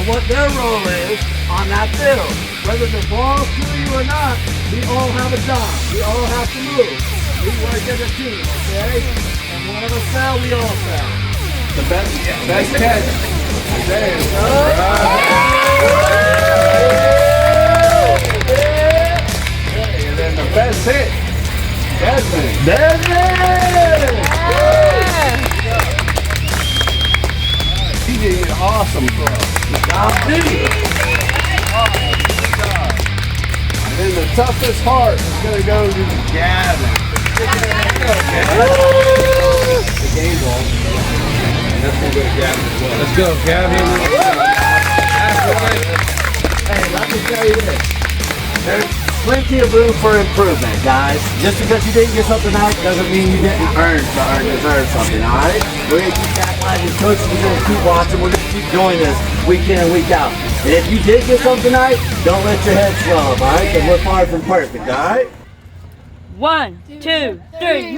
of what their role is on that field. Whether the ball's to you or not, we all have a job. We all have to move. We work as a team, okay? And one of us foul, we all foul. The best catch. Isaias. And then the best hit. Desmond. Gigi, an awesome throw. And then the toughest heart is going to go to Gavin. The game ball. And that's going to go to Gavin as well. Let's go, Gavin. Hey, let me tell you this. There's plenty of room for improvement, guys. Just because you didn't get something tonight doesn't mean you didn't deserve something, all right? We're going to keep catalyzing coaches. We're going to keep watching. We're going to keep doing this week in and week out. And if you did get something tonight, don't let your head swell up, all right? Because we're far from perfect, all right? 1, 2, 3.